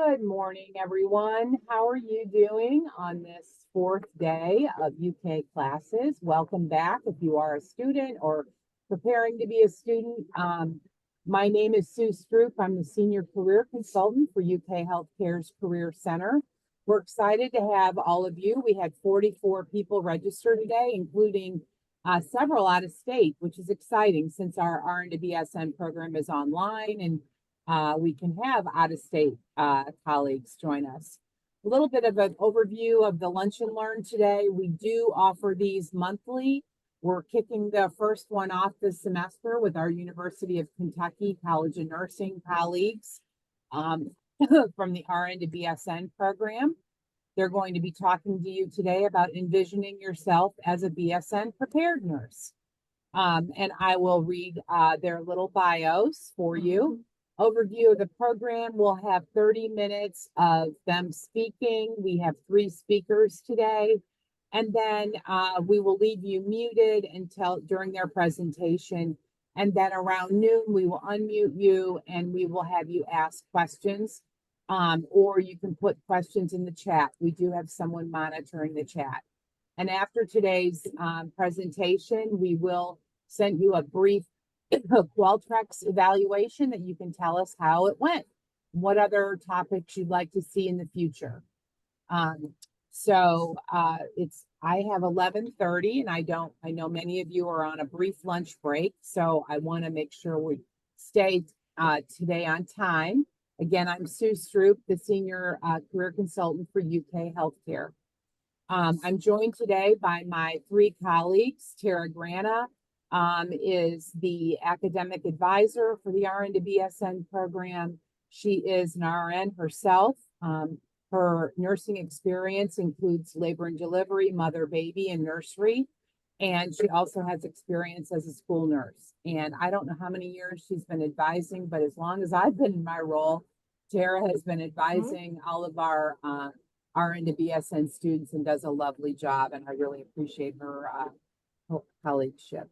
Good morning, everyone. How are you doing on this fourth day of UK classes? Welcome back if you are a student or preparing to be a student. My name is Sue Stroop. I'm the Senior Career Consultant for UK Healthcare's Career Center. We're excited to have all of you. We had 44 people register today, including several out of state, which is exciting since our RN to BSN program is online and we can have out-of-state colleagues join us. A little bit of an overview of the Lunch and Learn today. We do offer these monthly. We're kicking the first one off this semester with our University of Kentucky College of Nursing colleagues from the RN to BSN program. They're going to be talking to you today about envisioning yourself as a BSN prepared nurse. And I will read their little bios for you. Overview of the program. We'll have 30 minutes of them speaking. We have 3 speakers today. And then we will leave you muted until during their presentation. And then around noon, we will unmute you and we will have you ask questions. Or you can put questions in the chat. We do have someone monitoring the chat. And after today's presentation, we will send you a brief Qualtrics evaluation that you can tell us how it went. What other topics you'd like to see in the future. I have 11:30 and I know many of you are on a brief lunch break, so I want to make sure we stay today on time. Again, I'm Sue Stroop, the Senior Career Consultant for UK Healthcare. I'm joined today by my 3 colleagues. Tara Grana is the academic advisor for the RN to BSN program. She is an RN herself. Her nursing experience includes labor and delivery, mother, baby, and nursery. And she also has experience as a school nurse. And I don't know how many years she's been advising, but as long as I've been in my role, Tara has been advising all of our RN to BSN students and does a lovely job. And I really appreciate her colleagueship.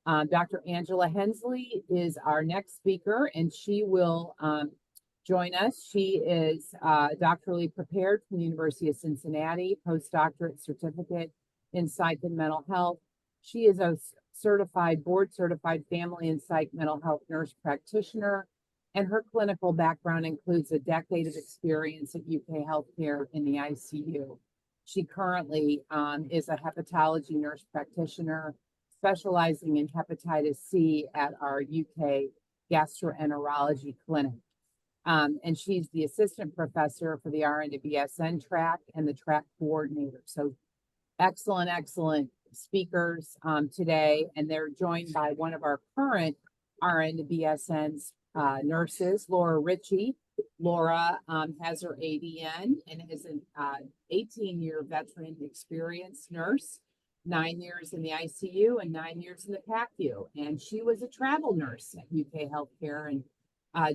Dr. Angela Hensley is our next speaker, and she will join us. She is doctorally prepared from the University of Cincinnati, postdoctorate certificate in psych and mental health. She is a board-certified family and psych mental health nurse practitioner, and her clinical background includes a decade of experience at UK Healthcare in the ICU. She currently is a hepatology nurse practitioner, specializing in hepatitis C at our UK gastroenterology clinic. And she's the assistant professor for the RN to BSN track and the track coordinator. So excellent speakers today. And they're joined by one of our current RN to BSN's nurses, Laura Ritchie. Laura has her ADN and is an 18-year veteran experienced nurse. 9 years in the ICU and 9 years in the PACU. And she was a travel nurse at UK Healthcare and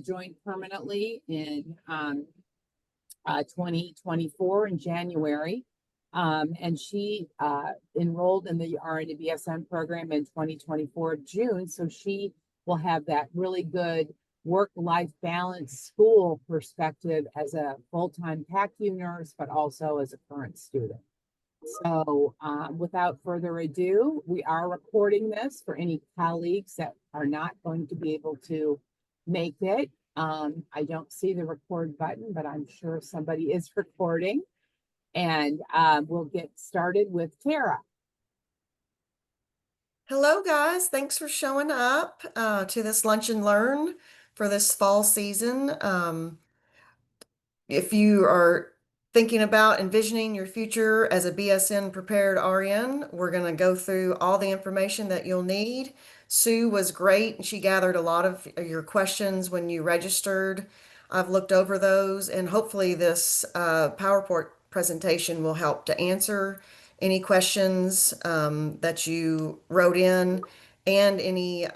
joined permanently in 2024 in January. And she enrolled in the RN to BSN program in 2024 June. So she will have that really good work-life balance school perspective as a full-time PACU nurse, but also as a current student. So without further ado, we are recording this for any colleagues that are not going to be able to make it. I don't see the record button, but I'm sure somebody is recording. And we'll get started with Tara. Hello, guys. Thanks for showing up to this Lunch and Learn for this fall season. If you are thinking about envisioning your future as a BSN prepared RN, we're going to go through all the information that you'll need. Sue was great. She gathered a lot of your questions when you registered. I've looked over those, and hopefully this PowerPoint presentation will help to answer any questions that you wrote in, and any,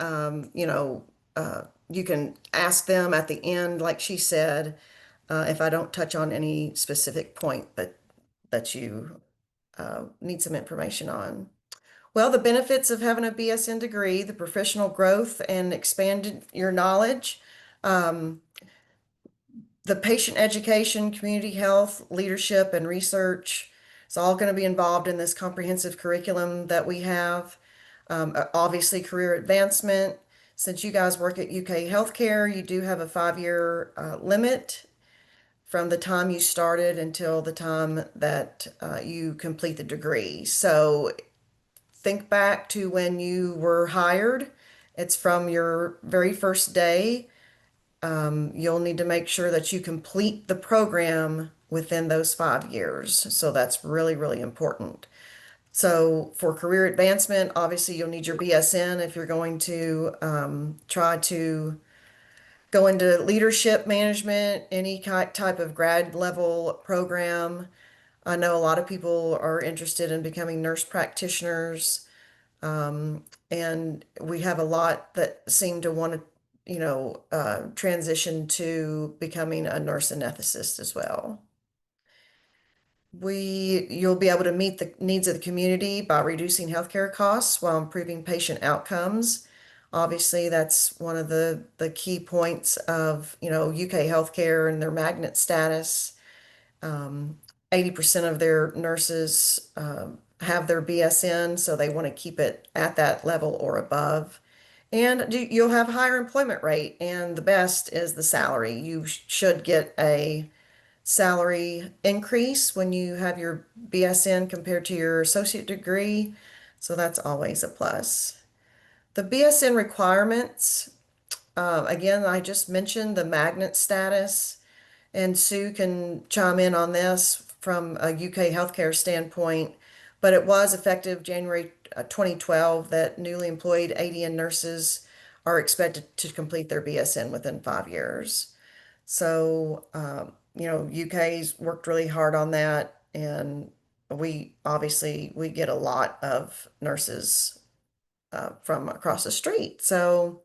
you can ask them at the end, like she said, if I don't touch on any specific point that you need some information on. Well, the benefits of having a BSN degree, the professional growth and expanded your knowledge. The patient education, community health, leadership, and research is all going to be involved in this comprehensive curriculum that we have. Obviously, career advancement. Since you guys work at UK Healthcare, you do have a 5-year limit from the time you started until the time that you complete the degree. So think back to when you were hired. It's from your very first day. You'll need to make sure that you complete the program within those 5 years. So that's really, really important. So for career advancement, obviously you'll need your BSN if you're going to try to go into leadership management, any type of grad level program. I know a lot of people are interested in becoming nurse practitioners. And we have a lot that seem to want to, transition to becoming a nurse anesthetist as well. You'll be able to meet the needs of the community by reducing healthcare costs while improving patient outcomes. Obviously, that's one of the key points of, UK healthcare and their magnet status. 80% of their nurses have their BSN, so they want to keep it at that level or above. And you'll have a higher employment rate, and the best is the salary. You should get a salary increase when you have your BSN compared to your associate degree, so that's always a plus. The BSN requirements, again, I just mentioned the magnet status. And Sue can chime in on this from a UK healthcare standpoint, but it was effective January 2012 that newly employed ADN nurses are expected to complete their BSN within 5 years. So, UK's worked really hard on that, and we get a lot of nurses from across the street. So,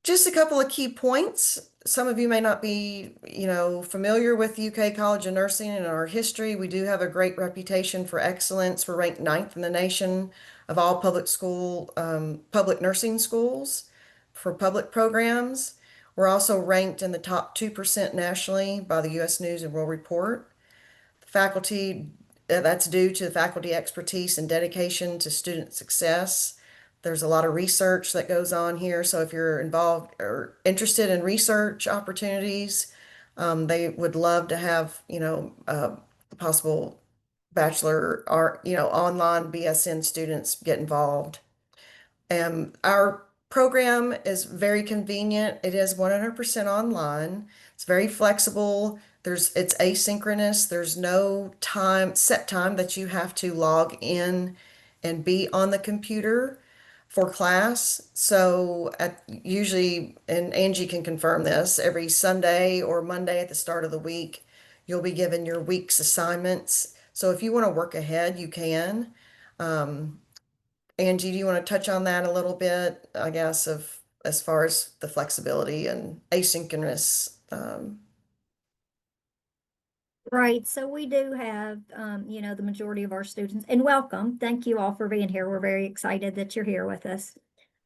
just a couple of key points. Some of you may not be, familiar with UK College of Nursing and our history. We do have a great reputation for excellence. We're ranked ninth in the nation of all public nursing schools for public programs. We're also ranked in the top 2% nationally by the U.S. News and World Report. Faculty, that's due to faculty expertise and dedication to student success. There's a lot of research that goes on here. So if you're involved or interested in research opportunities, they would love to have, possible bachelor or, online BSN students get involved. Our program is very convenient. It is 100% online. It's very flexible. It's asynchronous. There's no set time that you have to log in and be on the computer for class. So usually, and Angie can confirm this, every Sunday or Monday at the start of the week, you'll be given your week's assignments. So if you want to work ahead, you can. Angie, do you want to touch on that a little bit, I guess, of as far as the flexibility and asynchronous? Right. So we do have, the majority of our students, and welcome. Thank you all for being here. We're very excited that you're here with us.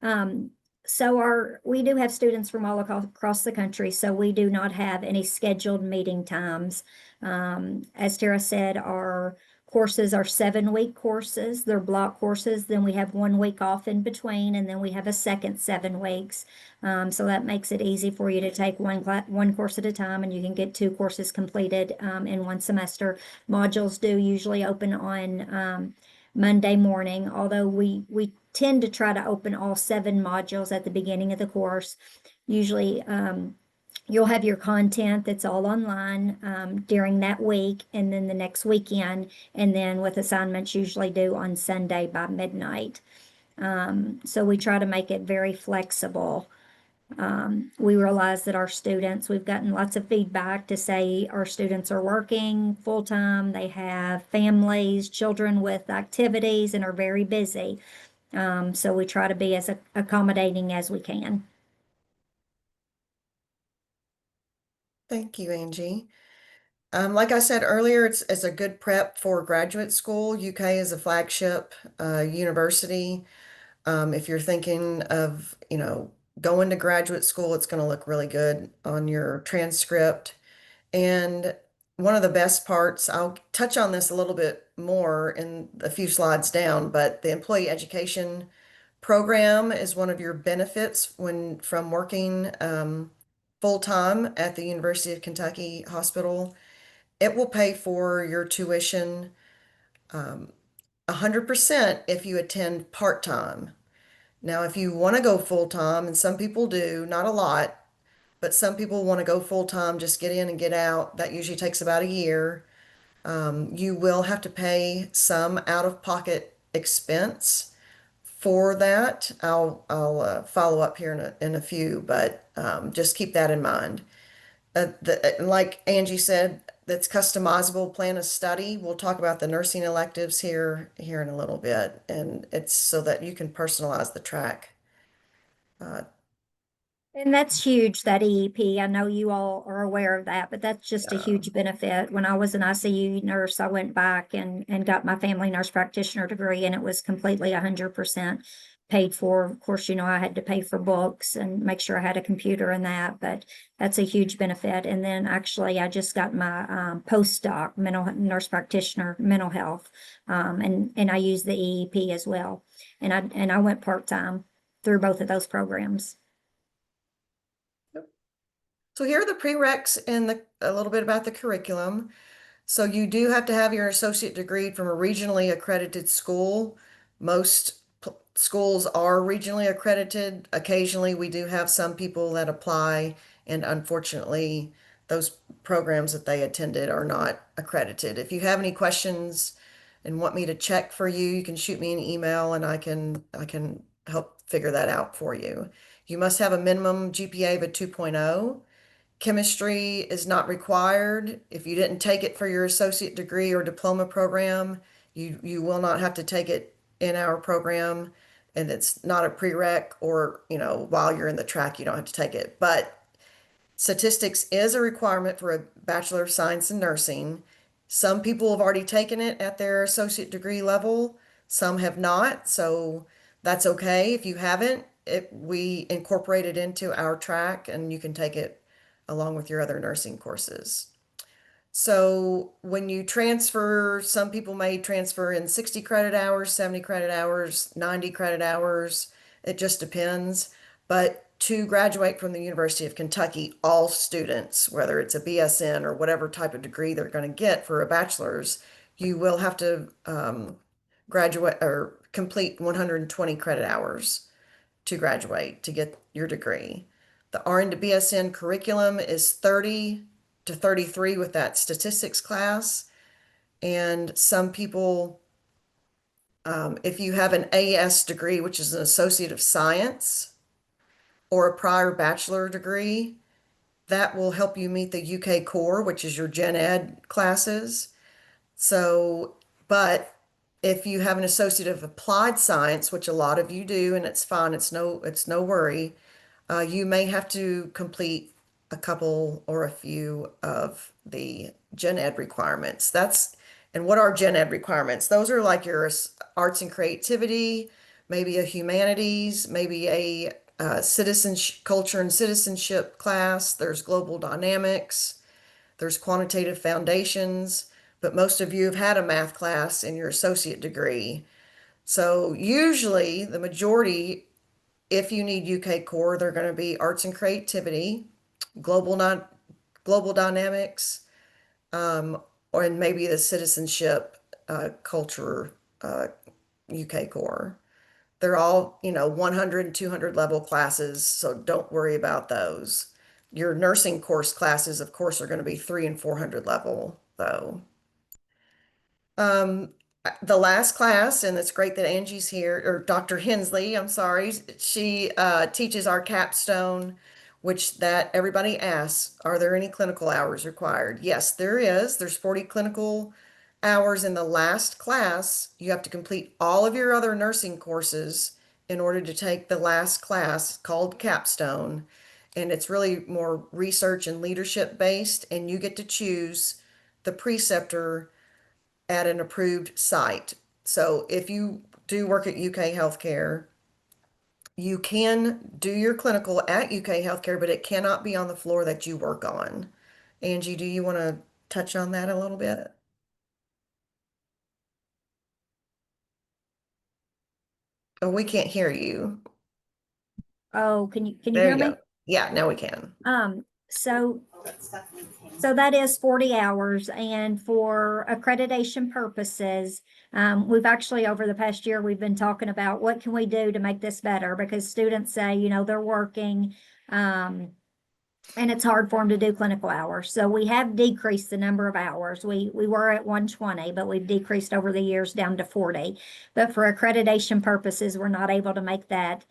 We do have students from all across the country, so we do not have any scheduled meeting times. As Tara said, our courses are 7-week courses. They're block courses. Then we have 1 week off in between, and then we have a second 7 weeks. So that makes it easy for you to take one course at a time, and you can get 2 courses completed in one semester. Modules do usually open on Monday morning, although we tend to try to open all 7 modules at the beginning of the course. Usually, you'll have your content that's all online during that week and then the next weekend, and then with assignments usually due on Sunday by midnight. So we try to make it very flexible. We realize that we've gotten lots of feedback to say our students are working full time, they have families, children with activities, and are very busy. So we try to be as accommodating as we can. Thank you, Angie. Like I said earlier, it's a good prep for graduate school. UK is a flagship university. If you're thinking of, going to graduate school, it's going to look really good on your transcript. And one of the best parts, I'll touch on this a little bit more in a few slides down, but the employee education program is one of your benefits when from working full-time at the University of Kentucky Hospital. It will pay for your tuition 100% if you attend part-time. Now, if you want to go full-time, and some people do, not a lot, but some people want to go full-time, just get in and get out. That usually takes about a year. You will have to pay some out-of-pocket expense for that. I'll follow up here in a few, but just keep that in mind. Like Angie said, that's customizable plan of study. We'll talk about the nursing electives here in a little bit, and it's so that you can personalize the track. And that's huge, that EEP. I know you all are aware of that, but that's just a Yeah. huge benefit. When I was an ICU nurse, I went back and got my family nurse practitioner degree, and it was completely 100% paid for. Of course, I had to pay for books and make sure I had a computer and that, but that's a huge benefit. And then actually, I just got my postdoc, mental nurse practitioner, mental health, and I use the EEP as well. And I went part-time through both of those programs. So here are the prereqs and a little bit about the curriculum. So you do have to have your associate degree from a regionally accredited school. Most schools are regionally accredited. Occasionally, we do have some people that apply, and unfortunately, those programs that they attended are not accredited. If you have any questions and want me to check for you, you can shoot me an email and I can help figure that out for you. You must have a minimum GPA of a 2.0. Chemistry is not required. If you didn't take it for your associate degree or diploma program, you will not have to take it in our program. And it's not a prereq, or, while you're in the track, you don't have to take it. But statistics is a requirement for a Bachelor of Science in Nursing. Some people have already taken it at their associate degree level, some have not. So that's okay if you haven't. We incorporate it into our track and you can take it along with your other nursing courses. So when you transfer, some people may transfer in 60 credit hours, 70 credit hours, 90 credit hours. It just depends. But to graduate from the University of Kentucky, all students, whether it's a BSN or whatever type of degree they're going to get for a bachelor's, you will have to graduate or complete 120 credit hours to graduate to get your degree. The RN to BSN curriculum is 30 to 33 with that statistics class. And some people, if you have an AS degree, which is an Associate of Science, or a prior bachelor degree, that will help you meet the UK core, which is your gen ed classes. So, but if you have an Associate of Applied Science, which a lot of you do, and it's fine, it's no worry, you may have to complete a couple or a few of the gen ed requirements. And what are gen ed requirements? Those are like your arts and creativity, maybe a humanities, maybe a citizenship, culture and citizenship class. There's global dynamics, there's quantitative foundations, but most of you have had a math class in your associate degree. So usually the majority, if you need UK core, they're going to be arts and creativity, global dynamics, or and maybe the citizenship, culture, UK core. They're all, 100 and 200 level classes, so don't worry about those. Your nursing course classes, of course, are going to be 300 and 400 level, though. The last class, and it's great that Angie's here, or Dr. Hensley, I'm sorry, she teaches our capstone, which that everybody asks, are there any clinical hours required? Yes, there is. There's 40 clinical hours in the last class. You have to complete all of your other nursing courses in order to take the last class called capstone. And it's really more research and leadership based, and you get to choose the preceptor at an approved site. So if you do work at UK Healthcare, you can do your clinical at UK Healthcare, but it cannot be on the floor that you work on. Angie, do you want to touch on that a little bit? Oh, we can't hear you. Oh, can you There hear you me? go. Yeah, now we can. So that is 40 hours, and for accreditation purposes, we've actually, over the past year, we've been talking about what can we do to make this better, because students say, they're working, and it's hard for them to do clinical hours. So we have decreased the number of hours. We were at 120, but we've decreased over the years down to 40. But for accreditation purposes, we're not able to make that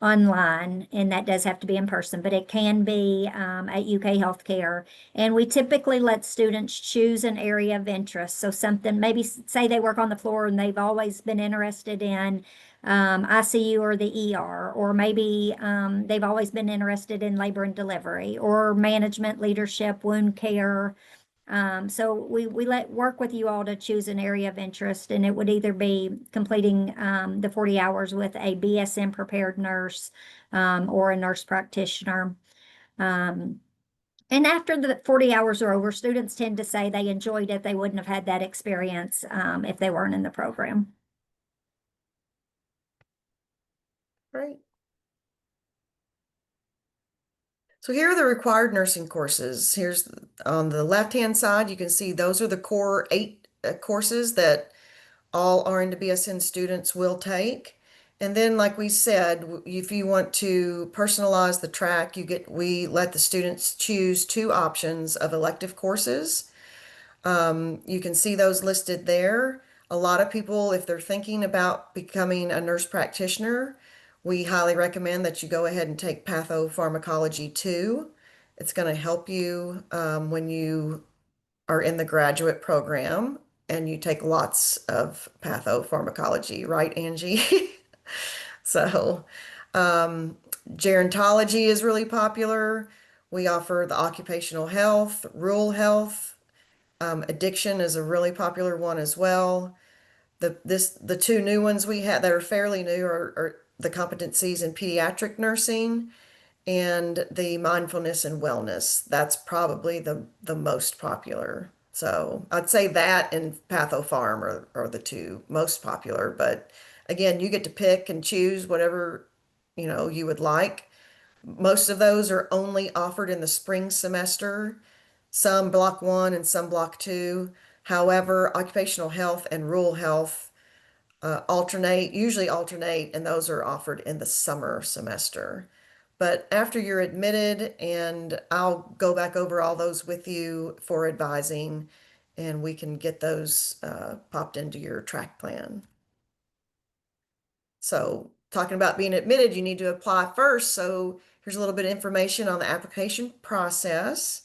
online, and that does have to be in person, but it can be at UK Healthcare. And we typically let students choose an area of interest. So something, maybe say they work on the floor and they've always been interested in ICU or the ER, or maybe they've always been interested in labor and delivery, or management, leadership, wound care. So we let work with you all to choose an area of interest, and it would either be completing the 40 hours with a BSN prepared nurse or a nurse practitioner. Um, and after the 40 hours are over, students tend to say they enjoyed it. They wouldn't have had that experience if they weren't in the program. Great. So here are the required nursing courses. Here's on the left-hand side, you can see those are the core 8 courses that all RN to BSN students will take. And then, like we said, if you want to personalize the track, we let the students choose 2 options of elective courses. You can see those listed there. A lot of people, if they're thinking about becoming a nurse practitioner, we highly recommend that you go ahead and take Pathopharmacology 2. It's going to help you when you are in the graduate program and you take lots of pathopharmacology, right, Angie? So, gerontology is really popular. We offer the occupational health, rural health. Addiction is a really popular one as well. The 2 new ones we have that are fairly new are the competencies in pediatric nursing and the mindfulness and wellness. That's probably the most popular. So I'd say that and pathopharm are the 2 most popular. But again, you get to pick and choose whatever you would like. Most of those are only offered in the spring semester, some block 1 and some block 2. However, occupational health and rural health usually alternate, and those are offered in the summer semester. But after you're admitted, and I'll go back over all those with you for advising, and we can get those popped into your track plan. So, talking about being admitted, you need to apply first. So, here's a little bit of information on the application process.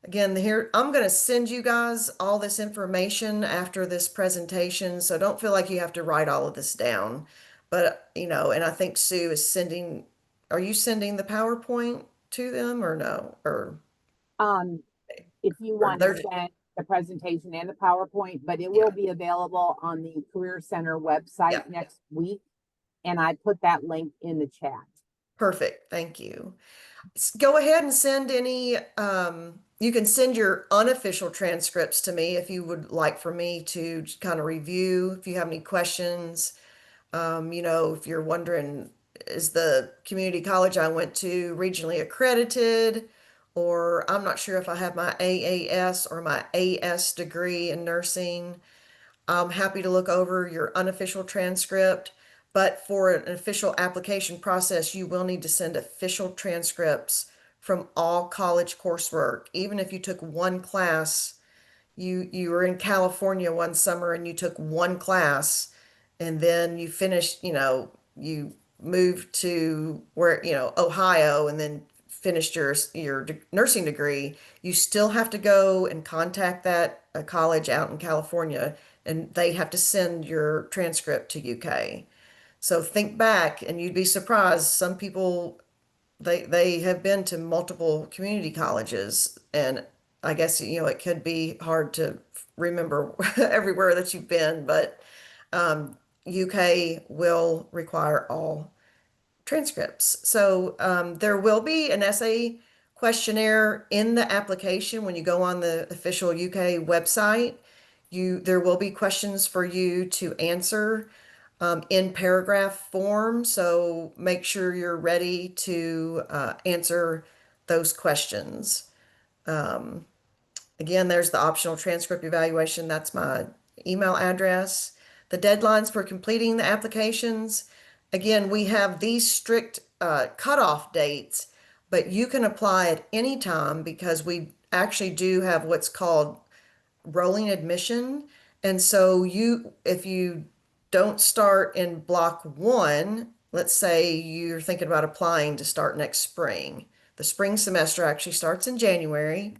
Again, here I'm going to send you guys all this information after this presentation, so don't feel like you have to write all of this down. But, and I think Sue is are you sending the PowerPoint to them or no? Um, if you Or want to they're, send the presentation and the PowerPoint, but it yeah, will be available on the Career Center yeah, website next week. And I put that link in the chat. perfect. Thank you. Go ahead and send you can send your unofficial transcripts to me if you would like for me to kind of review, if you have any questions. If you're wondering, is the community college I went to regionally accredited? Or I'm not sure if I have my AAS or my AS degree in nursing. I'm happy to look over your unofficial transcript, but for an official application process, you will need to send official transcripts from all college coursework. Even if you took one class, you were in California one summer and you took one class, and then you finished, you moved to where, Ohio, and then finished your nursing degree, you still have to go and contact that college out in California, and they have to send your transcript to UK. So think back, and you'd be surprised. Some people they have been to multiple community colleges, and I guess it could be hard to remember everywhere that you've been, but UK will require all transcripts. So there will be an essay questionnaire in the application when you go on the official UK website. There will be questions for you to answer in paragraph form. So make sure you're ready to answer those questions. Again, there's the optional transcript evaluation. That's my email address. The deadlines for completing the applications. Again, we have these strict cutoff dates, but you can apply at any time because we actually do have what's called rolling admission. And so if you don't start in block one, let's say you're thinking about applying to start next spring. The spring semester actually starts in January.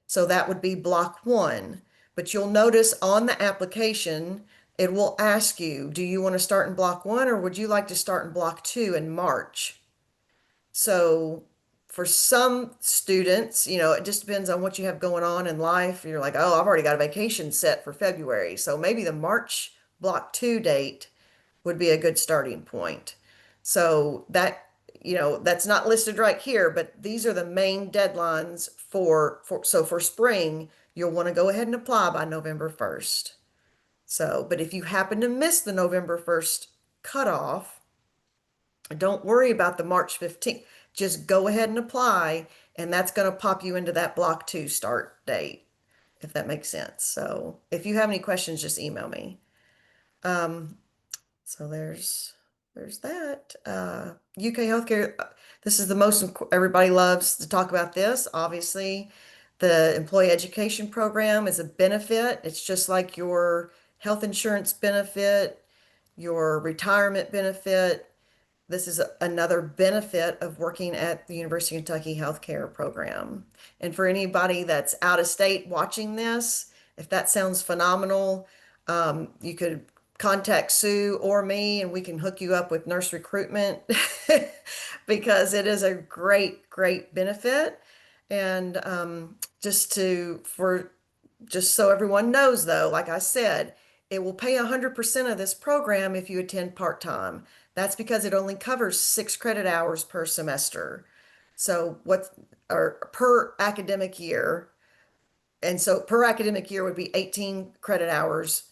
So that would be block one. But you'll notice on the application, it will ask you, do you want to start in block one or would you like to start in block two in March? So for some students, it just depends on what you have going on in life. You're like, oh, I've already got a vacation set for February. So maybe the March block two date would be a good starting point. So that's not listed right here, but these are the main deadlines so for spring, you'll want to go ahead and apply by November 1st. So, but if you happen to miss the November 1st cutoff, don't worry about the March 15th. Just go ahead and apply, and that's going to pop you into that block two start date, if that makes sense. So if you have any questions, just email me. So there's that. UK healthcare, this is the most, everybody loves to talk about this. Obviously, the employee education program is a benefit. It's just like your health insurance benefit, your retirement benefit. This is another benefit of working at the University of Kentucky Healthcare Program. And for anybody that's out of state watching this, if that sounds phenomenal, you could contact Sue or me and we can hook you up with nurse recruitment because it is a great, great benefit. And just so everyone knows though, like I said, it will pay 100% of this program if you attend part-time. That's because it only covers 6 credit hours per semester. So per academic year. And so per academic year would be 18 credit hours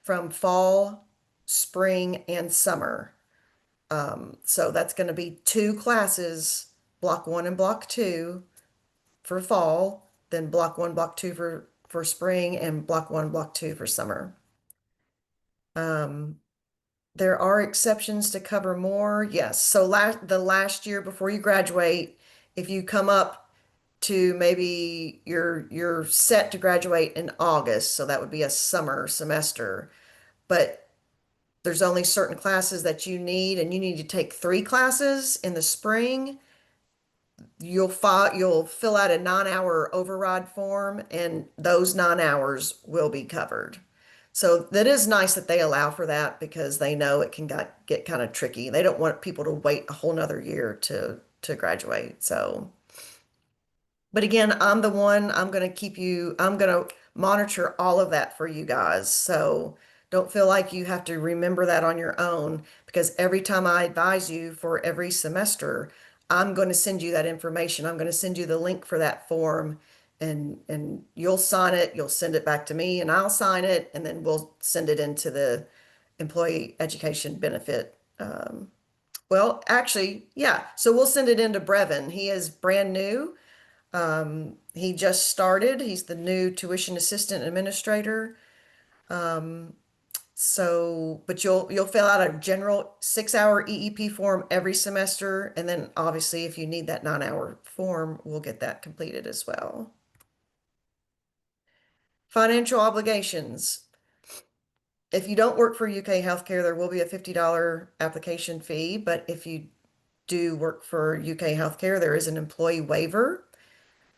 from fall, spring, and summer. So that's going to be 2 classes, block 1 and block 2 for fall, then block 1, block 2 for spring, and block 1, block 2 for summer. There are exceptions to cover more. Yes. So the last year before you graduate, if you come up to maybe you're set to graduate in August, so that would be a summer semester, but there's only certain classes that you need, and you need to take 3 classes in the spring. You'll fill out a 9-hour override form, and those 9 hours will be covered. So that is nice that they allow for that because they know it can get kind of tricky. They don't want people to wait a whole nother year to graduate. So, but again, I'm going to monitor all of that for you guys. So don't feel like you have to remember that on your own because every time I advise you for every semester, I'm going to send you that information. I'm going to send you the link for that form and you'll sign it, you'll send it back to me and I'll sign it and then we'll send it into the employee education benefit. Well, actually, yeah. So we'll send it into Brevin. He is brand new. He just started. He's the new tuition assistant administrator. But you'll fill out a general 6-hour EEP form every semester. And then obviously if you need that 9-hour form, we'll get that completed as well. Financial obligations. If you don't work for UK Healthcare, there will be a $50 application fee. But if you do work for UK Healthcare, there is an employee waiver.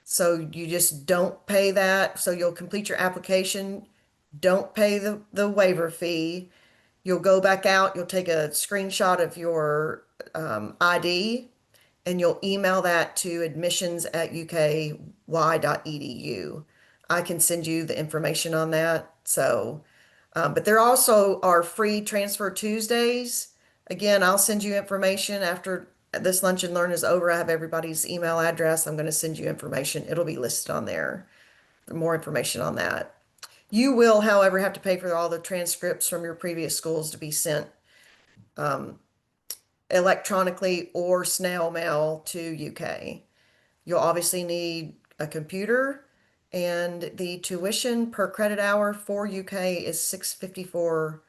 So you just don't pay that. So you'll complete your application, don't pay the waiver fee. You'll go back out, you'll take a screenshot of your ID, and you'll email that to admissions@uky.edu. I can send you the information on that. So, but there also are free transfer Tuesdays. Again, I'll send you information after this Lunch and Learn is over, I have everybody's email address. I'm going to send you information. It'll be listed on there. More information on that. You will, however, have to pay for all the transcripts from your previous schools to be sent electronically or snail mail to UK. You'll obviously need a computer, and the tuition per credit hour for UK is $6.54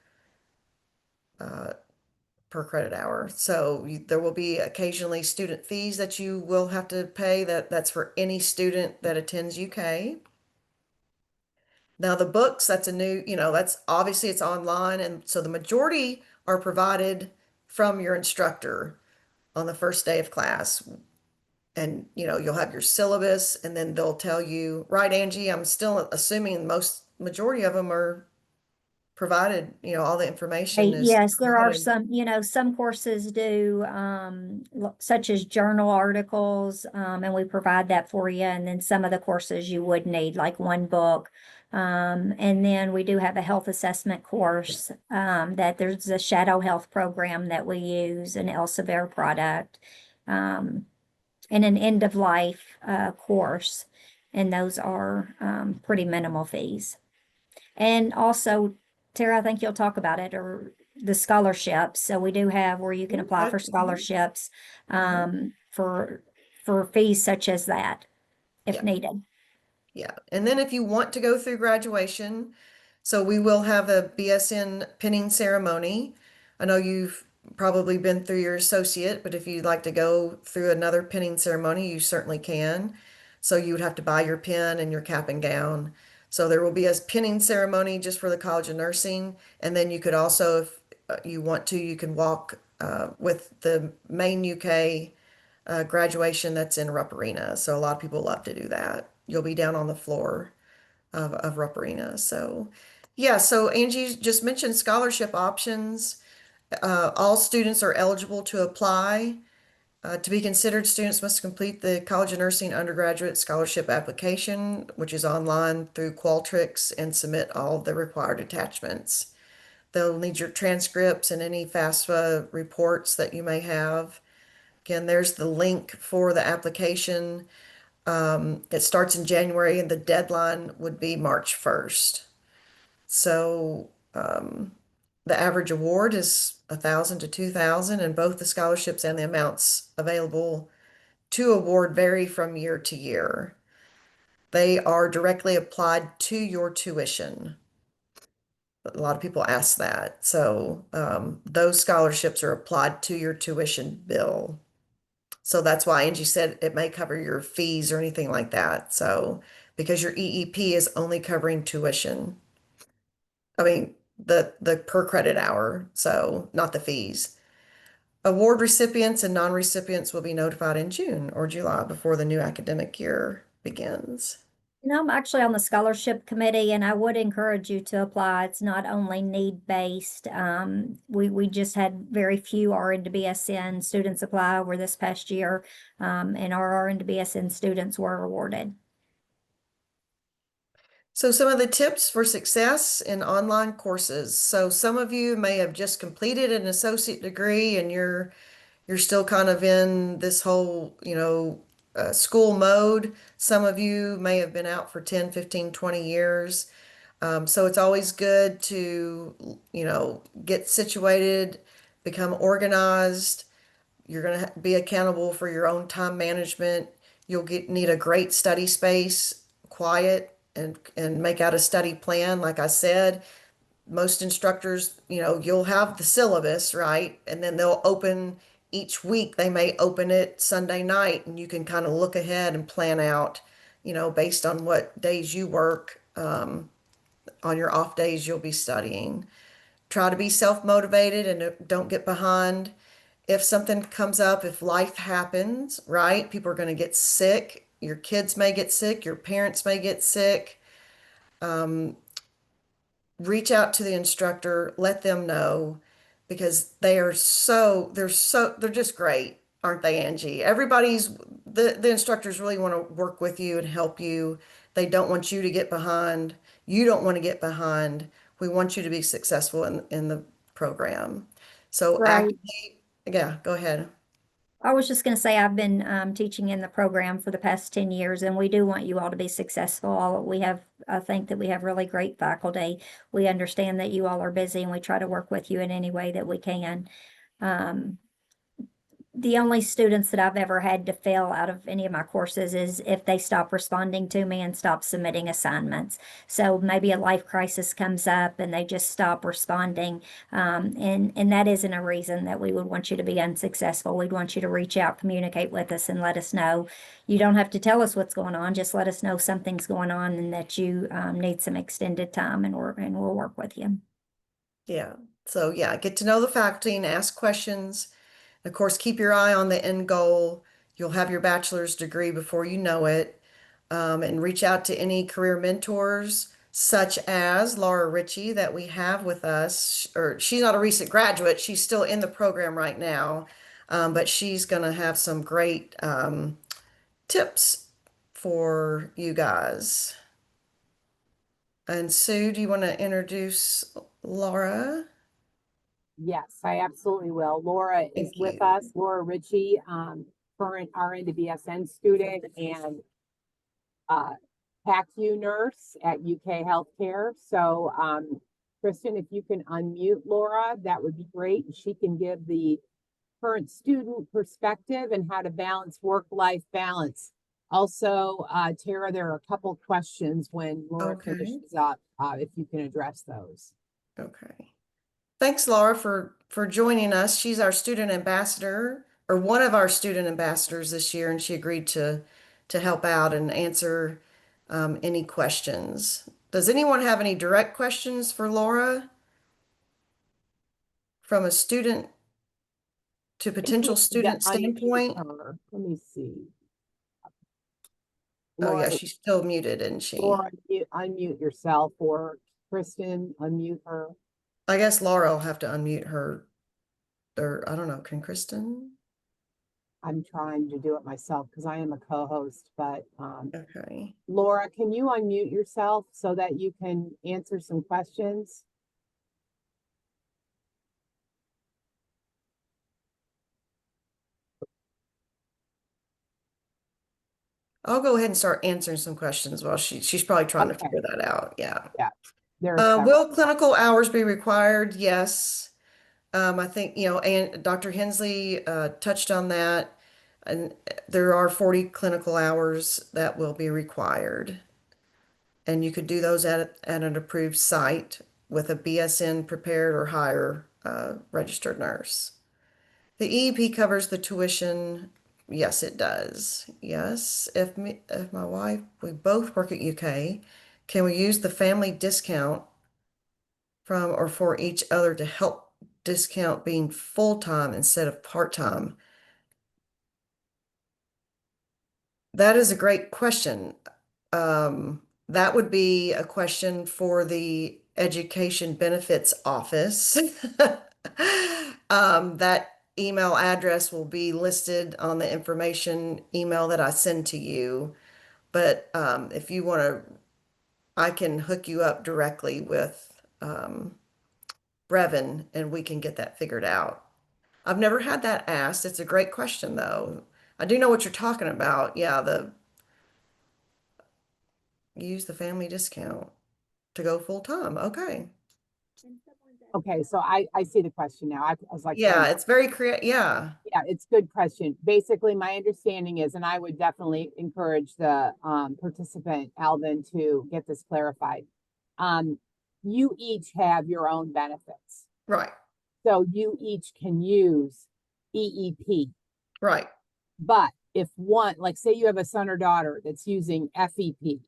per credit hour. So there will be occasionally student fees that you will have to pay. That's for any student that attends UK. Now the books, that's a new, that's obviously it's online, and so the majority are provided from your instructor on the first day of class. And you'll have your syllabus, and then they'll tell you, right, Angie? I'm still assuming majority of them are provided, all the information is Yes, there are provided. some courses do, such as journal articles, and we provide that for you. And then some of the courses you would need, like one book. And then we do have a health assessment course, that there's a shadow health program that we use, an Elsevier product, and an end of life, course. And those are, pretty minimal fees. And also, Tara, I think you'll talk about it, or the scholarships. So we do have where you can apply for scholarships, for fees such as that, if Yeah. needed. Yeah. And then if you want to go through graduation, so we will have a BSN pinning ceremony. I know you've probably been through your associate, but if you'd like to go through another pinning ceremony, you certainly can. So you would have to buy your pin and your cap and gown. So there will be a pinning ceremony just for the College of Nursing. And then you could also, if you want to, you can walk with the main UK graduation that's in Rupp Arena. So a lot of people love to do that. You'll be down on the floor of Rupp Arena. So, yeah, so Angie just mentioned scholarship options. All students are eligible to apply. To be considered, students must complete the College of Nursing undergraduate scholarship application, which is online through Qualtrics, and submit all the required attachments. They'll need your transcripts and any FAFSA reports that you may have. Again, there's the link for the application. It starts in January, and the deadline would be March 1st. So the average award is 1,000 to 2,000, and both the scholarships and the amounts available to award vary from year to year. They are directly applied to your tuition. A lot of people ask that. So those scholarships are applied to your tuition bill. So that's why Angie said it may cover your fees or anything like that. So because your EEP is only covering tuition. I mean, the per credit hour, so not the fees. Award recipients and non-recipients will be notified in June or July before the new academic year begins. I'm actually on the scholarship committee, and I would encourage you to apply. It's not only need-based. We just had very few RN to BSN students apply over this past year, and our RN to BSN students were awarded. So some of the tips for success in online courses. So some of you may have just completed an associate degree, and you're still kind of in this whole, school mode. Some of you may have been out for 10, 15, 20 years. So it's always good to, get situated, become organized. You're going to be accountable for your own time management. You'll need a great study space, quiet, and make out a study plan. Like I said, most instructors, you'll have the syllabus, right? And then they'll open each week, they may open it Sunday night, and you can kind of look ahead and plan out, based on what days you work. On your off days, you'll be studying. Try to be self-motivated and don't get behind. If something comes up, if life happens, right? People are going to get sick. Your kids may get sick. Your parents may get sick. Reach out to the instructor, let them know, because they're just great, aren't they, Angie? The instructors really want to work with you and help you. They don't want you to get behind. You don't want to get behind. We want you to be successful in the program. So Right. actively, yeah, go ahead. I was just going to say, I've been teaching in the program for the past 10 years, and we do want you all to be successful. I think that we have really great faculty. We understand that you all are busy, and we try to work with you in any way that we can. Um, the only students that I've ever had to fail out of any of my courses is if they stop responding to me and stop submitting assignments. So maybe a life crisis comes up and they just stop responding. And that isn't a reason that we would want you to be unsuccessful. We'd want you to reach out, communicate with us, and let us know. You don't have to tell us what's going on. Just let us know something's going on and that you need some extended time, and we'll work with you. Yeah. So yeah, get to know the faculty and ask questions. Of course, keep your eye on the end goal. You'll have your bachelor's degree before you know it. And reach out to any career mentors, such as Laura Ritchie, that we have with us. Or she's not a recent graduate, she's still in the program right now. But she's going to have some great tips for you guys. And Sue, do you want to introduce Laura? Yes, I absolutely will. Laura is Thank with you. us, Laura Ritchie, current RN to BSN student and PACU nurse at UK Healthcare. So, Kristen, if you can unmute Laura, that would be great. She can give the current student perspective and how to balance work-life balance. Also, Tara, there are a couple questions when Laura Okay. finishes up, if you can address those. Okay. Thanks, Laura, for joining us. She's our student ambassador, or one of our student ambassadors this year, and she agreed to help out and answer any questions. Does anyone have any direct questions for Laura from a student to potential student standpoint? Let me see. Oh yeah, Laura, she's still muted, isn't she? Laura, unmute yourself, or Kristen, unmute her. I guess Laura will have to unmute her, or I don't know, can Kristen? I'm trying to do it myself because I am a co-host, but Okay. Laura, can you unmute yourself so that you can answer some questions? I'll go ahead and start answering some questions while she's probably trying to Okay. figure that out. Yeah. There are several. Will clinical hours be required? Yes. I think, and Dr. Hensley touched on that. And there are 40 clinical hours that will be required. And you could do those at an approved site with a BSN prepared or higher registered nurse. The EEP covers the tuition. Yes, it does. Yes. If my wife, we both work at UK, can we use the family discount from or for each other to help discount being full-time instead of part-time? That is a great question. That would be a question for the Education Benefits Office. That email address will be listed on the information email that I send to you. But if you want to, I can hook you up directly with Brevin and we can get that figured out. I've never had that asked. It's a great question, though. I do know what you're talking about. Yeah, use the family discount to go full time. Okay. Okay, so I see the question now. I was like, Yeah, wait, it's very creative. Yeah. yeah, it's a good question. Basically, my understanding is, and I would definitely encourage the participant, Alvin, to get this clarified. You each have your own benefits. Right. So you each can use EEP. Right. But if one, like say you have a son or daughter that's using FEP,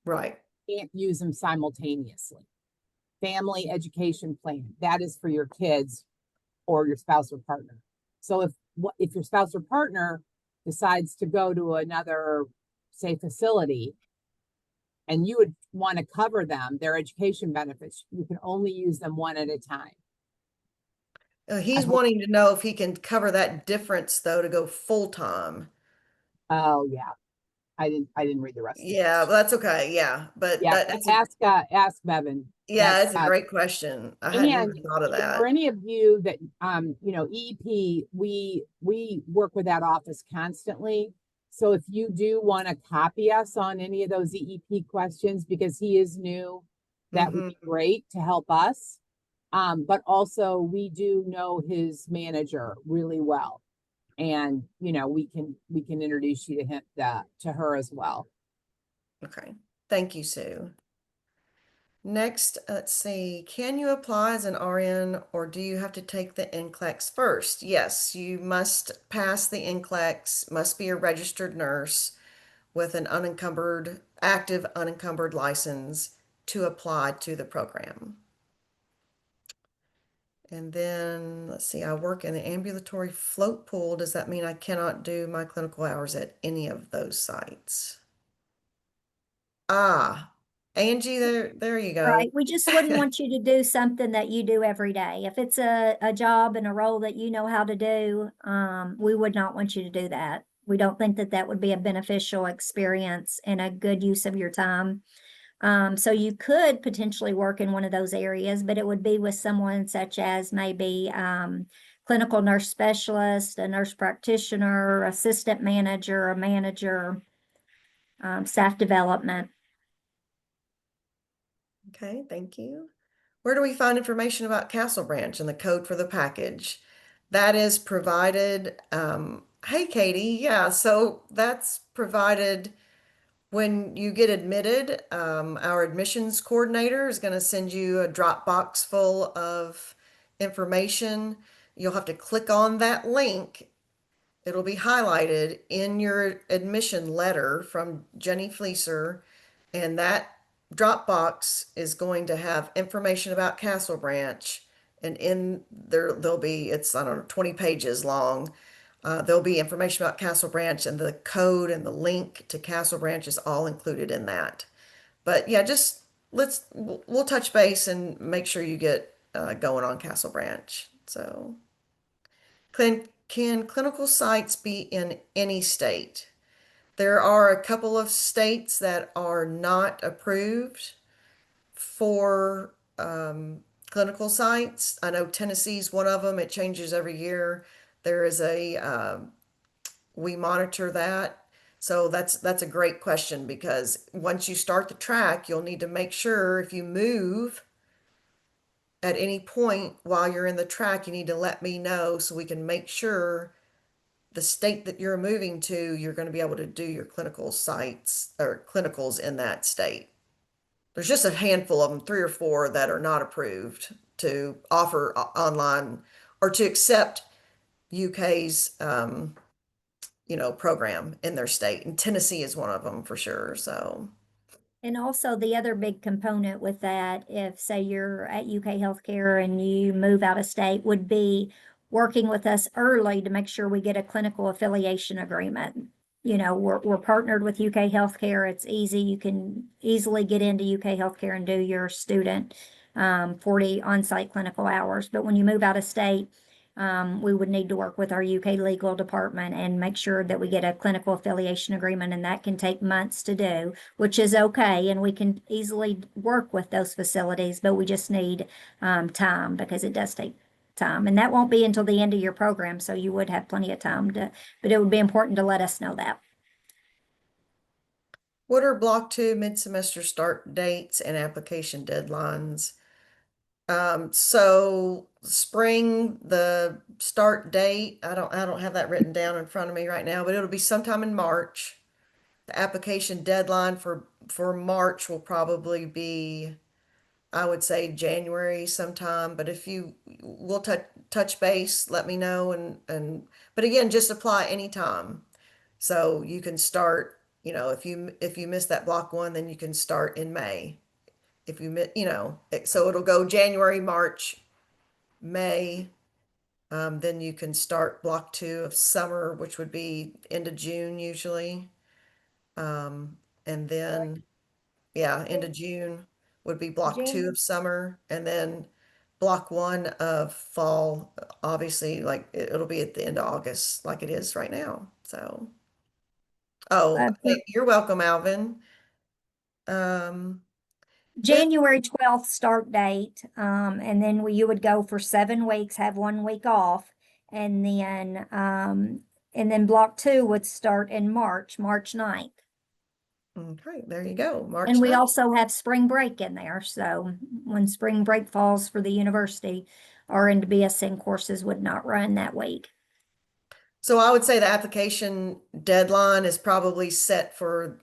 Right. can't use them simultaneously. Family education plan, that is for your kids or your spouse or partner. So if your spouse or partner decides to go to another, say, facility, and you would want to cover them, their education benefits, you can only use them one at a time. He's wanting to know if he can cover that difference though to go full time. Oh yeah, I didn't read the rest. Yeah, but that's okay. Yeah, but Yeah, that's ask Bevan. Yeah, it's a That, great question. I hadn't and even thought of for that. any of you that, EP, we work with that office constantly. So if you do want to copy us on any of those EEP questions, because he is new, that would Hmm. be great to help us. But also we do know his manager really well. And, we can introduce you to him, to her as well. Okay. Thank you, Sue. Next, let's see. Can you apply as an RN or do you have to take the NCLEX first? Yes, you must pass the NCLEX, must be a registered nurse with an active unencumbered license to apply to the program. And then, let's see, I work in the ambulatory float pool. Does that mean I cannot do my clinical hours at any of those sites? Ah, Angie, there you go. Right. We just wouldn't want you to do something that you do every day. If it's a job and a role that you know how to do, we would not want you to do that. We don't think that that would be a beneficial experience and a good use of your time. So you could potentially work in one of those areas, but it would be with someone such as maybe clinical nurse specialist, a nurse practitioner, assistant manager, a manager, staff development. Okay, thank you. Where do we find information about Castle Branch and the code for the package? That is provided, hey Katie, yeah, so that's provided when you get admitted. Our admissions coordinator is going to send you a Dropbox full of information. You'll have to click on that link. It'll be highlighted in your admission letter from Jenny Fleeser, and that Dropbox is going to have information about Castle Branch. And in there, there'll be, it's, I don't know, 20 pages long. There'll be information about Castle Branch, and the code and the link to Castle Branch is all included in that. But yeah, just we'll touch base and make sure you get going on Castle Branch. So, can clinical sites be in any state? There are a couple of states that are not approved for clinical sites. I know Tennessee's one of them. It changes every year. There is we monitor that. So that's a great question, because once you start the track, you'll need to make sure if you move at any point while you're in the track, you need to let me know so we can make sure the state that you're moving to, you're going to be able to do your clinical sites or clinicals in that state. There's just a handful of them, 3 or 4, that are not approved to offer online or to accept UK's, program in their state. And Tennessee is one of them for sure. So, And also the other big component with that, if say you're at UK Healthcare and you move out of state, would be working with us early to make sure we get a clinical affiliation agreement. We're partnered with UK Healthcare. It's easy. You can easily get into UK Healthcare and do your student 40 on-site clinical hours. But when you move out of state, we would need to work with our UK legal department and make sure that we get a clinical affiliation agreement, and that can take months to do, which is okay. And we can easily work with those facilities, but we just need time, because it does take time. And that won't be until the end of your program, so you would have plenty of time but it would be important to let us know that. what are Block 2 mid-semester start dates and application deadlines? So spring, the start date, I don't have that written down in front of me right now, but it'll be sometime in March. The application deadline for March will probably be, I would say, January sometime. But if we'll touch base, let me know, but again, just apply anytime. So you can start, if you miss that block 1, then you can start in May. If you miss, so it'll go January, March, May. Then you can start block 2 of summer, which would be end of June usually. And then, yeah, end of June would be block 2 Jan- of summer. And then block 1 of fall, obviously, like it'll be at the end of August, like it is right now. So, oh, uh, hey, you're welcome, Alvin. Um, January 12th start date, and then you would go for 7 weeks, have 1 week off, and then block 2 would start in March 9th. Okay, there you go, March And we 9th. also have spring break in there, so when spring break falls for the university, RN to BSN courses would not run that week. So I would say the application deadline is probably set for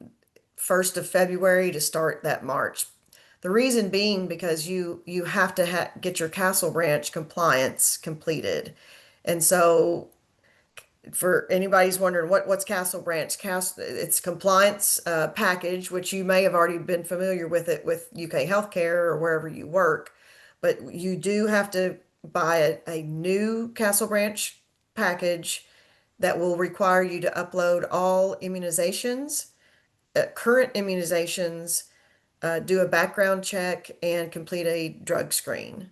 1st of February to start that March. The reason being because you have to get your Castle Branch compliance completed. And so for anybody's wondering what's Castle Branch, it's compliance package, which you may have already been familiar with it with UK Healthcare or wherever you work, but you do have to buy a new Castle Branch package that will require you to upload all immunizations, current immunizations, do a background check, and complete a drug screen.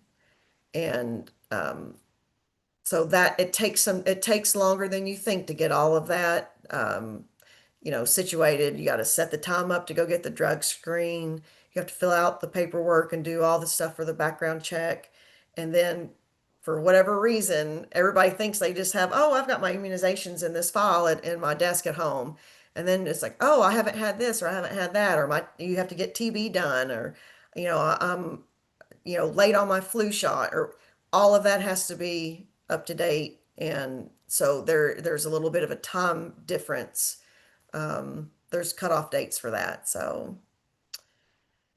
And so that it takes longer than you think to get all of that situated. You got to set the time up to go get the drug screen. You have to fill out the paperwork and do all the stuff for the background check. And then for whatever reason, everybody thinks they just have, oh, I've got my immunizations in this file in my desk at home. And then it's like, oh, I haven't had this or I haven't had that, or you have to get TB done, or, I'm, late on my flu shot, or all of that has to be up to date. And so there's a little bit of a time difference. There's cutoff dates for that. So,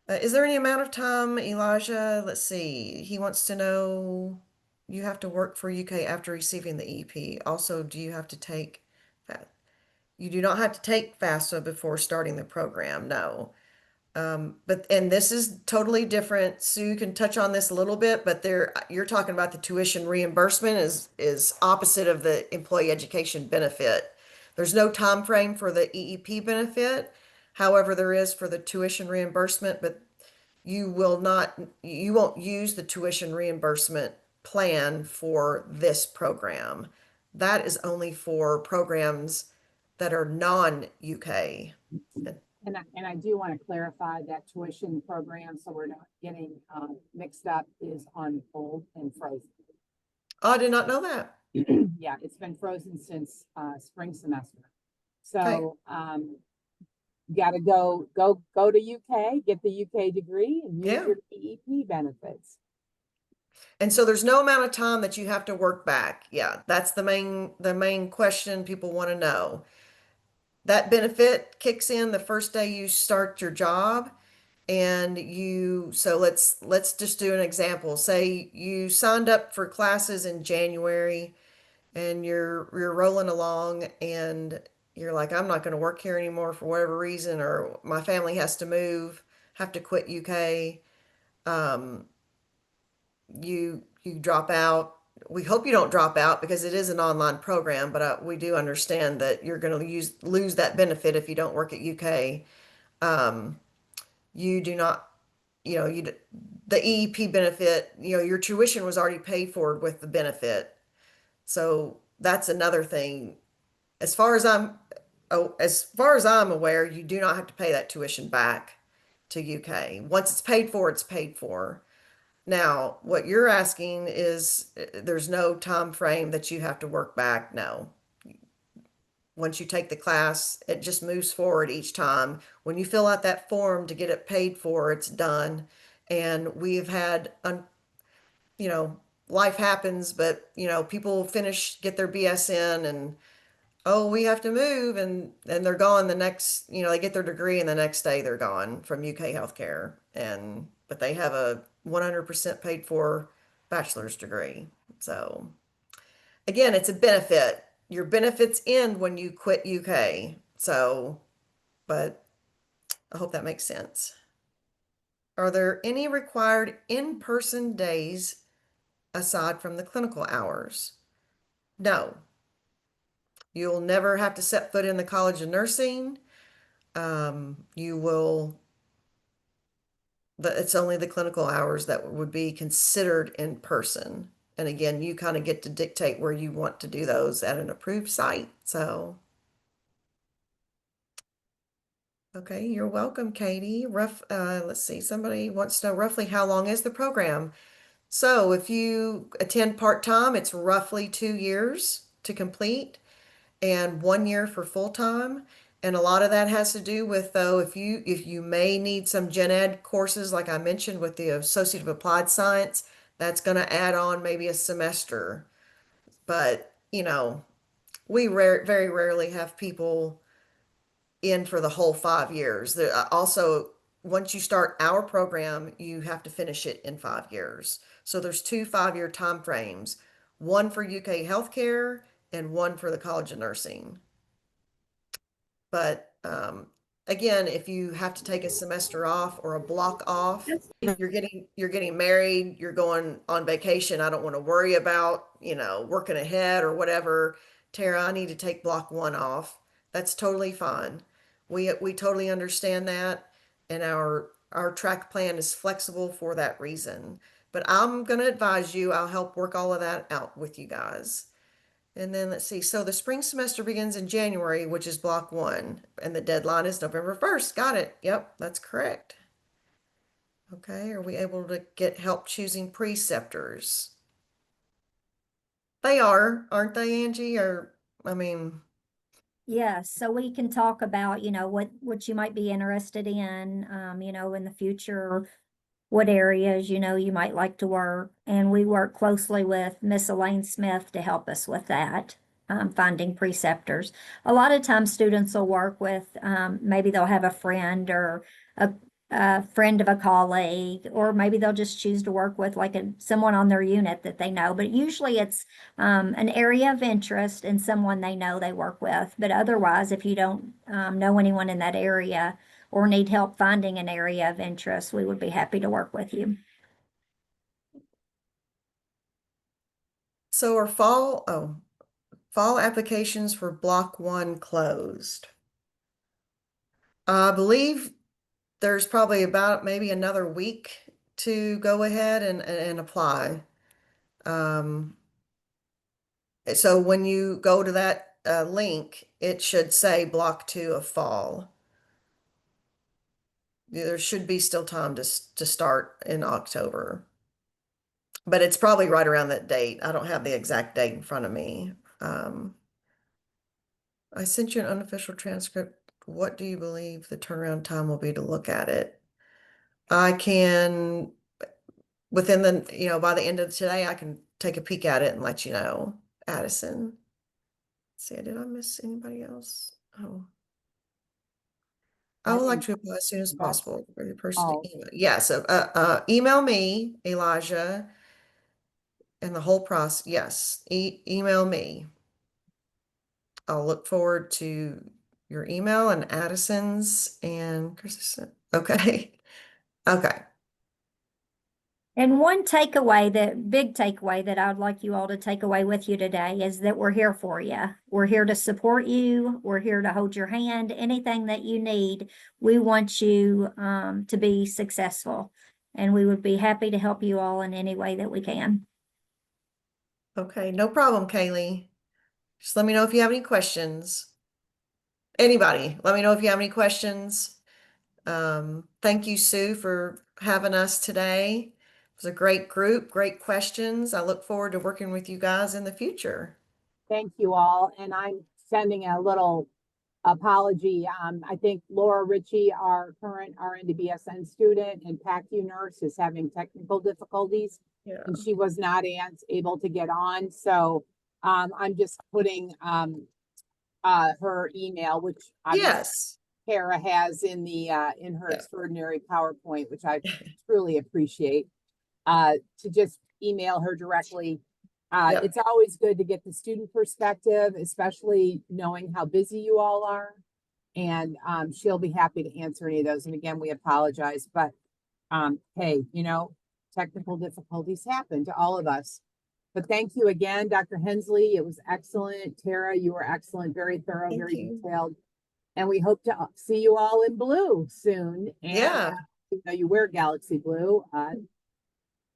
is there any amount of time, Elijah? Let's see. He wants to know, you have to work for UK after receiving the EP. Also, do you have to take you do not have to take FAFSA before starting the program. No. And this is totally different. Sue can touch on this a little bit, but you're talking about the tuition reimbursement is opposite of the employee education benefit. There's no time frame for the EEP benefit. However, there is for the tuition reimbursement, but you won't use the tuition reimbursement plan for this program. That is only for programs that are non-UK. And I do want to clarify that tuition program, so we're not getting mixed up, is on hold and frozen. Oh, I did not know that. Yeah, it's been frozen since spring semester. So you got to go to UK, get the UK degree, and use Yeah. your PEP benefits. And so there's no amount of time that you have to work back. Yeah, that's the main question people want to know. That benefit kicks in the first day you start your job. And so let's just do an example. Say you signed up for classes in January and you're rolling along and you're like, I'm not going to work here anymore for whatever reason, or my family has to move, have to quit UK. You drop out. We hope you don't drop out because it is an online program, but we do understand that you're going to lose that benefit if you don't work at UK. You do not, the EEP benefit, your tuition was already paid for with the benefit. So that's another thing. As far as I'm aware, you do not have to pay that tuition back to UK. Once it's paid for, it's paid for. Now, what you're asking is there's no time frame that you have to work back. No. Once you take the class, it just moves forward each time. When you fill out that form to get it paid for, it's done. And we've had, life happens, but, people get their BSN and, oh, we have to move, and they're gone the next, they get their degree and the next day they're gone from UK Healthcare. But they have a 100% paid for bachelor's degree. So again, it's a benefit. Your benefits end when you quit UK. So, but I hope that makes sense. Are there any required in-person days aside from the clinical hours? No. You'll never have to set foot in the College of Nursing. It's only the clinical hours that would be considered in person. And again, you kind of get to dictate where you want to do those at an approved site. So Okay, you're welcome, Katie. Let's see, somebody wants to know roughly how long is the program? So if you attend part-time, it's roughly 2 years to complete and 1 year for full-time. And a lot of that has to do with, though, if you may need some gen ed courses, like I mentioned with the Associate of Applied Science, that's going to add on maybe a semester. But, we very rarely have people in for the whole 5 years. Also, once you start our program, you have to finish it in 5 years. So there's two 5 year time frames, one for UK healthcare and one for the College of Nursing. But again, if you have to take a semester off or a block off, you're getting married, you're going on vacation. I don't want to worry about, working ahead or whatever. Tara, I need to take block 1 off. That's totally fine. We totally understand that, and our track plan is flexible for that reason. But I'm going to advise you, I'll help work all of that out with you guys. And then let's see, so the spring semester begins in January, which is block 1, and the deadline is November 1st. Got it. Yep, that's correct. Okay, are we able to get help choosing preceptors? They are, aren't they, Angie? Or, I mean, Yes, so we can talk about, what you might be interested in, in the future, what areas, you might like to work. And we work closely with Miss Elaine Smith to help us with that, finding preceptors. A lot of times students will work with, maybe they'll have a friend or a friend of a colleague, or maybe they'll just choose to work with like someone on their unit that they know. But usually it's an area of interest and someone they know they work with. But otherwise, if you don't know anyone in that area or need help finding an area of interest, we would be happy to work with you. so are fall applications for block 1 closed? I believe there's probably about maybe another week to go ahead and apply. So when you go to that link, it should say block 2 of fall. There should be still time to start in October. But it's probably right around that date. I don't have the exact date in front of me. I sent you an unofficial transcript. What do you believe the turnaround time will be to look at it? I can, within by the end of today, I can take a peek at it and let you know. Addison. Let's see, did I miss anybody else? Oh. I would like to apply as soon as possible for your person to Oh. email. Yeah, so email me, Elijah, and the whole process. Yes, email me. I'll look forward to your email and Addison's and Chris's. Okay. Okay. And big takeaway that I'd like you all to take away with you today is that we're here for you. We're here to support you. We're here to hold your hand. Anything that you need, we want you to be successful. And we would be happy to help you all in any way that we can. Okay, no problem, Kaylee. Just let me know if you have any questions. Anybody, let me know if you have any questions. Thank you, Sue, for having us today. It was a great group, great questions. I look forward to working with you guys in the future. Thank you all. And I'm sending a little apology. I think Laura Ritchie, our current RN to BSN student and PACU nurse, is having technical difficulties. Yeah. And she was not able to get on. So I'm just putting her email, which Yes. Kara has in her extraordinary PowerPoint, which I truly appreciate, to just email her directly. It's always good to get the student perspective, especially knowing how busy you all are. And she'll be happy to answer any of those. And again, we apologize, but hey, technical difficulties happen to all of us. But thank you again, Dr. Hensley. It was excellent. Tara, you were excellent, very thorough, very detailed. And we hope to see you all in blue soon. And you wear Galaxy blue.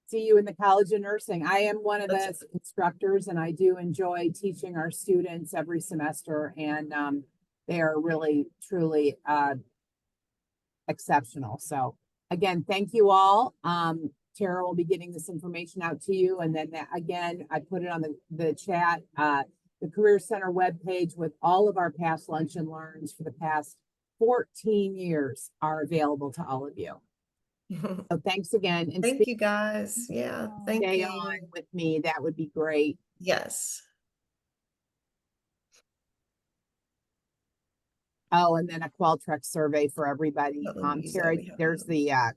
See you in the College of Nursing. I am one of the instructors, and I do enjoy teaching our students every semester. And they are really, truly exceptional. So again, thank you all. Tara will be getting this information out to you. And then again, I put it on the chat, the Career Center webpage with all of our past lunch and learns for the past 14 years are available to all of you. So thanks again. And Thank you guys. Yeah, thank stay you. on with me. That would be great. Yes. Oh, and then a Qualtrics survey for everybody. Let me use that. Tara, We have there's those. the,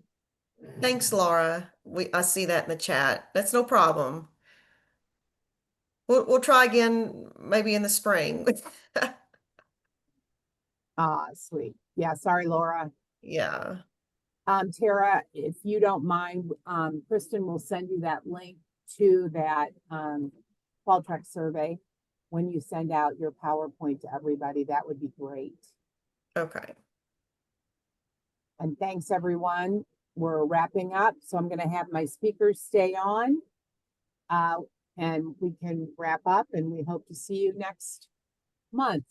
Thanks, Laura. I see that in the chat. That's no problem. We'll try again maybe in the spring. sweet. Yeah, sorry, Laura. Yeah. Tara, if you don't mind, Kristen will send you that link to that, Qualtrics survey. When you send out your PowerPoint to everybody, that would be great. Okay. And thanks, everyone. We're wrapping up, so I'm gonna have my speakers stay on. And we can wrap up, and we hope to see you next month.